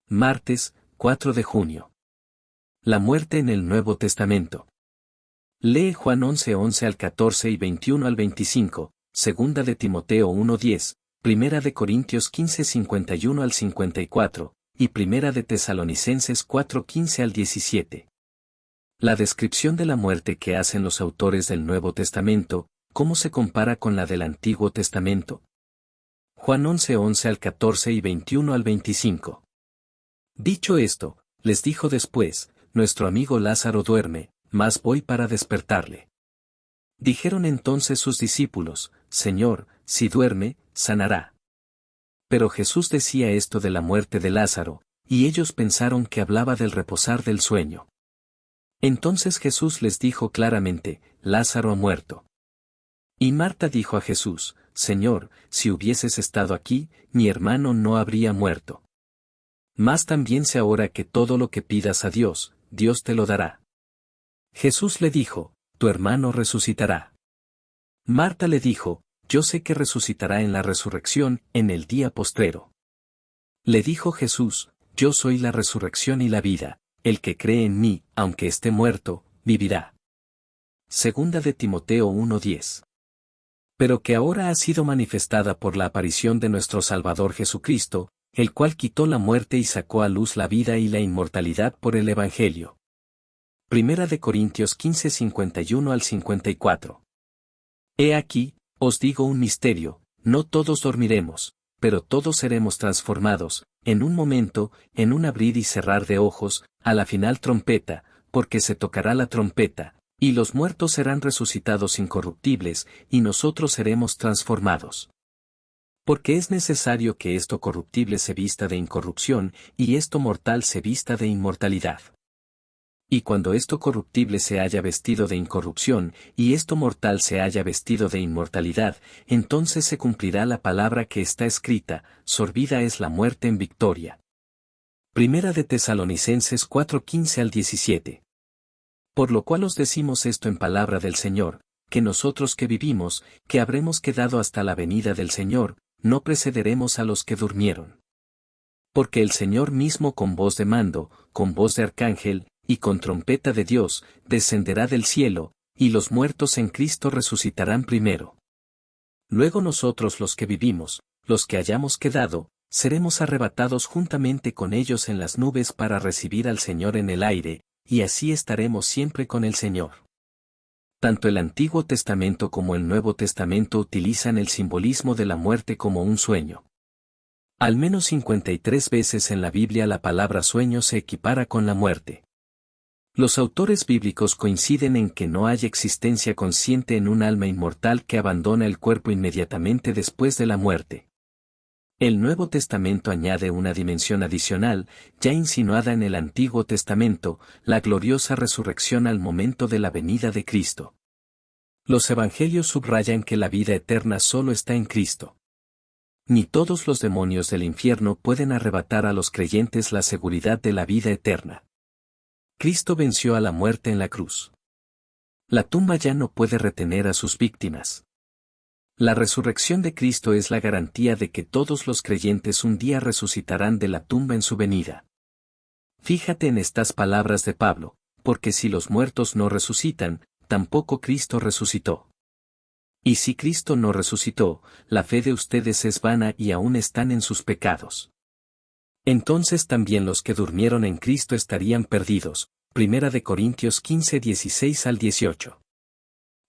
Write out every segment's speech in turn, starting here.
Martes, 4 de junio. La muerte en el Nuevo Testamento. Lee Juan 11:11 al 14 y 21 al 25, Segunda de Timoteo 1:10, Primera de Corintios 15:51 al 54, y Primera de Tesalonicenses 4:15 al 17. La descripción de la muerte que hacen los autores del Nuevo Testamento, ¿cómo se compara con la del Antiguo Testamento? Juan 11:11 al 14 y 21 al 25. Dicho esto, les dijo después, nuestro amigo Lázaro duerme, mas voy para despertarle. Dijeron entonces sus discípulos, Señor, si duerme, sanará. Pero Jesús decía esto de la muerte de Lázaro, y ellos pensaron que hablaba del reposar del sueño. Entonces Jesús les dijo claramente, Lázaro ha muerto. Y Marta dijo a Jesús, Señor, si hubieses estado aquí, mi hermano no habría muerto. Mas también sé ahora que todo lo que pidas a Dios, Dios te lo dará. Jesús le dijo, tu hermano resucitará. Marta le dijo, yo sé que resucitará en la resurrección, en el día postrero. Le dijo Jesús, yo soy la resurrección y la vida, el que cree en mí, aunque esté muerto, vivirá. Segunda de Timoteo 1:10. Pero que ahora ha sido manifestada por la aparición de nuestro Salvador Jesucristo, el cual quitó la muerte y sacó a luz la vida y la inmortalidad por el Evangelio. Primera de Corintios 15:51 al 54. He aquí, os digo un misterio, no todos dormiremos, pero todos seremos transformados, en un momento, en un abrir y cerrar de ojos, a la final trompeta, porque se tocará la trompeta, y los muertos serán resucitados incorruptibles, y nosotros seremos transformados. Porque es necesario que esto corruptible se vista de incorrupción, y esto mortal se vista de inmortalidad. Y cuando esto corruptible se haya vestido de incorrupción, y esto mortal se haya vestido de inmortalidad, entonces se cumplirá la palabra que está escrita, sorbida es la muerte en victoria. Primera de Tesalonicenses 4:15 al 17. Por lo cual os decimos esto en palabra del Señor, que nosotros que vivimos, que habremos quedado hasta la venida del Señor, no precederemos a los que durmieron. Porque el Señor mismo con voz de mando, con voz de arcángel, y con trompeta de Dios, descenderá del cielo, y los muertos en Cristo resucitarán primero. Luego nosotros los que vivimos, los que hayamos quedado, seremos arrebatados juntamente con ellos en las nubes para recibir al Señor en el aire, y así estaremos siempre con el Señor. Tanto el Antiguo Testamento como el Nuevo Testamento utilizan el simbolismo de la muerte como un sueño. Al menos 53 veces en la Biblia la palabra sueño se equipara con la muerte. Los autores bíblicos coinciden en que no hay existencia consciente en un alma inmortal que abandona el cuerpo inmediatamente después de la muerte. El Nuevo Testamento añade una dimensión adicional, ya insinuada en el Antiguo Testamento, la gloriosa resurrección al momento de la venida de Cristo. Los evangelios subrayan que la vida eterna solo está en Cristo. Ni todos los demonios del infierno pueden arrebatar a los creyentes la seguridad de la vida eterna. Cristo venció a la muerte en la cruz. La tumba ya no puede retener a sus víctimas. La resurrección de Cristo es la garantía de que todos los creyentes un día resucitarán de la tumba en su venida. Fíjate en estas palabras de Pablo, porque si los muertos no resucitan, tampoco Cristo resucitó. Y si Cristo no resucitó, la fe de ustedes es vana y aún están en sus pecados. Entonces también los que durmieron en Cristo estarían perdidos. Primera de Corintios 15:16 al 18.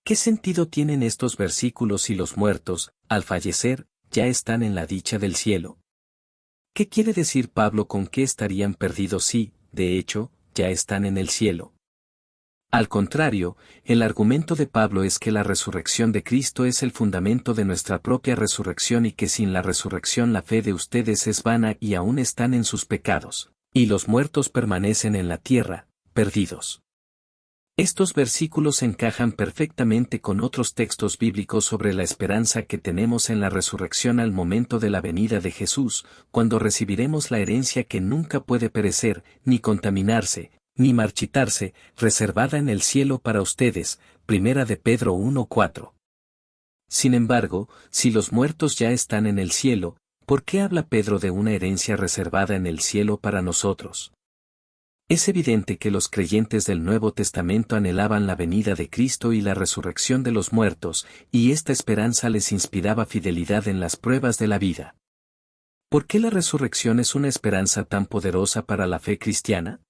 ¿Qué sentido tienen estos versículos si los muertos, al fallecer, ya están en la dicha del cielo? ¿Qué quiere decir Pablo con que estarían perdidos si, de hecho, ya están en el cielo? Al contrario, el argumento de Pablo es que la resurrección de Cristo es el fundamento de nuestra propia resurrección y que sin la resurrección la fe de ustedes es vana y aún están en sus pecados, y los muertos permanecen en la tierra, perdidos. Estos versículos encajan perfectamente con otros textos bíblicos sobre la esperanza que tenemos en la resurrección al momento de la venida de Jesús, cuando recibiremos la herencia que nunca puede perecer, ni contaminarse, ni marchitarse, reservada en el cielo para ustedes. Primera de Pedro 1:4. Sin embargo, si los muertos ya están en el cielo, ¿Por qué habla Pedro de una herencia reservada en el cielo para nosotros? Es evidente que los creyentes del Nuevo Testamento anhelaban la venida de Cristo y la resurrección de los muertos, y esta esperanza les inspiraba fidelidad en las pruebas de la vida. ¿Por qué la resurrección es una esperanza tan poderosa para la fe cristiana?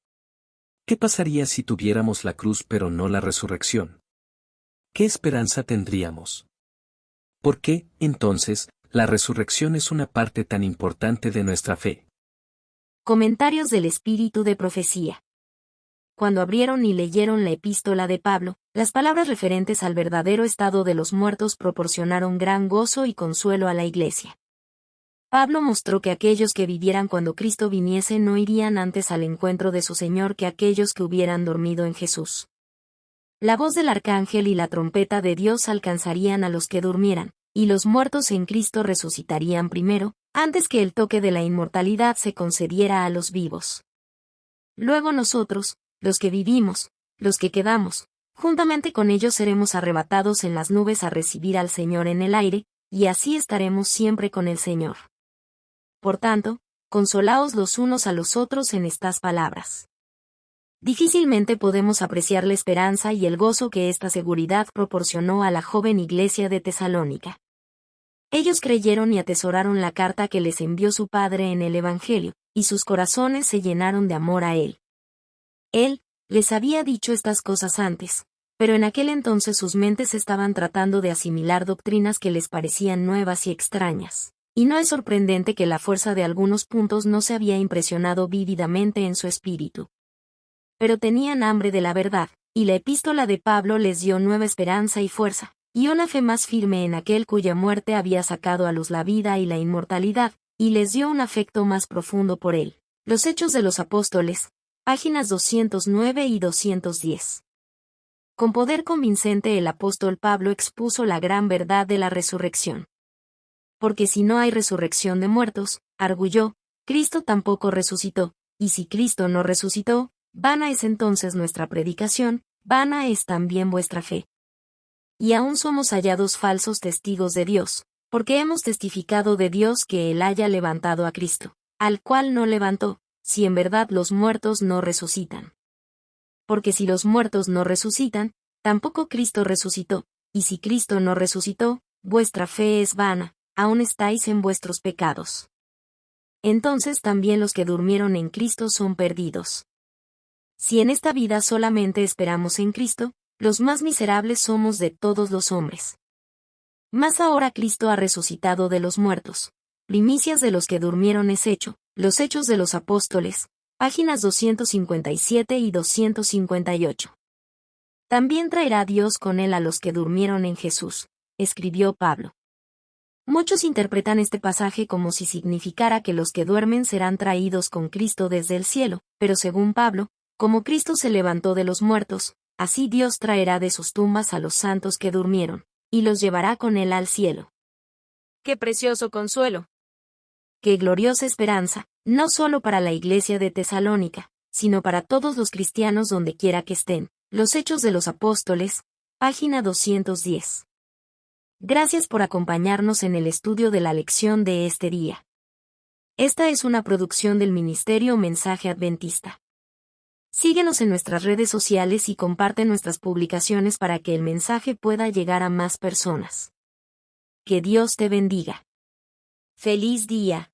¿Qué pasaría si tuviéramos la cruz pero no la resurrección? ¿Qué esperanza tendríamos? ¿Por qué, entonces, la resurrección es una parte tan importante de nuestra fe? Comentarios del Espíritu de Profecía. Cuando abrieron y leyeron la epístola de Pablo, las palabras referentes al verdadero estado de los muertos proporcionaron gran gozo y consuelo a la Iglesia. Pablo mostró que aquellos que vivieran cuando Cristo viniese no irían antes al encuentro de su Señor que aquellos que hubieran dormido en Jesús. La voz del arcángel y la trompeta de Dios alcanzarían a los que durmieran, y los muertos en Cristo resucitarían primero, antes que el toque de la inmortalidad se concediera a los vivos. Luego nosotros, los que vivimos, los que quedamos, juntamente con ellos seremos arrebatados en las nubes a recibir al Señor en el aire, y así estaremos siempre con el Señor. Por tanto, consolaos los unos a los otros en estas palabras. Difícilmente podemos apreciar la esperanza y el gozo que esta seguridad proporcionó a la joven iglesia de Tesalónica. Ellos creyeron y atesoraron la carta que les envió su Padre en el Evangelio, y sus corazones se llenaron de amor a Él. Él les había dicho estas cosas antes, pero en aquel entonces sus mentes estaban tratando de asimilar doctrinas que les parecían nuevas y extrañas, y no es sorprendente que la fuerza de algunos puntos no se había impresionado vívidamente en su espíritu. Pero tenían hambre de la verdad, y la epístola de Pablo les dio nueva esperanza y fuerza, y una fe más firme en aquel cuya muerte había sacado a luz la vida y la inmortalidad, y les dio un afecto más profundo por él. Los Hechos de los Apóstoles, páginas 209 y 210. Con poder convincente el apóstol Pablo expuso la gran verdad de la resurrección. Porque si no hay resurrección de muertos, arguyó, Cristo tampoco resucitó, y si Cristo no resucitó, vana es entonces nuestra predicación, vana es también vuestra fe. Y aún somos hallados falsos testigos de Dios, porque hemos testificado de Dios que Él haya levantado a Cristo, al cual no levantó, si en verdad los muertos no resucitan. Porque si los muertos no resucitan, tampoco Cristo resucitó, y si Cristo no resucitó, vuestra fe es vana, aún estáis en vuestros pecados. Entonces también los que durmieron en Cristo son perdidos. Si en esta vida solamente esperamos en Cristo, los más miserables somos de todos los hombres. Mas ahora Cristo ha resucitado de los muertos. Primicias de los que durmieron es hecho, los Hechos de los Apóstoles, páginas 257 y 258. También traerá Dios con él a los que durmieron en Jesús, escribió Pablo. Muchos interpretan este pasaje como si significara que los que duermen serán traídos con Cristo desde el cielo, pero según Pablo, como Cristo se levantó de los muertos, así Dios traerá de sus tumbas a los santos que durmieron, y los llevará con él al cielo. ¡Qué precioso consuelo! ¡Qué gloriosa esperanza, no solo para la iglesia de Tesalónica, sino para todos los cristianos donde quiera que estén! Los Hechos de los Apóstoles, página 210. Gracias por acompañarnos en el estudio de la lección de este día. Esta es una producción del Ministerio Mensaje Adventista. Síguenos en nuestras redes sociales y comparte nuestras publicaciones para que el mensaje pueda llegar a más personas. Que Dios te bendiga. ¡Feliz día!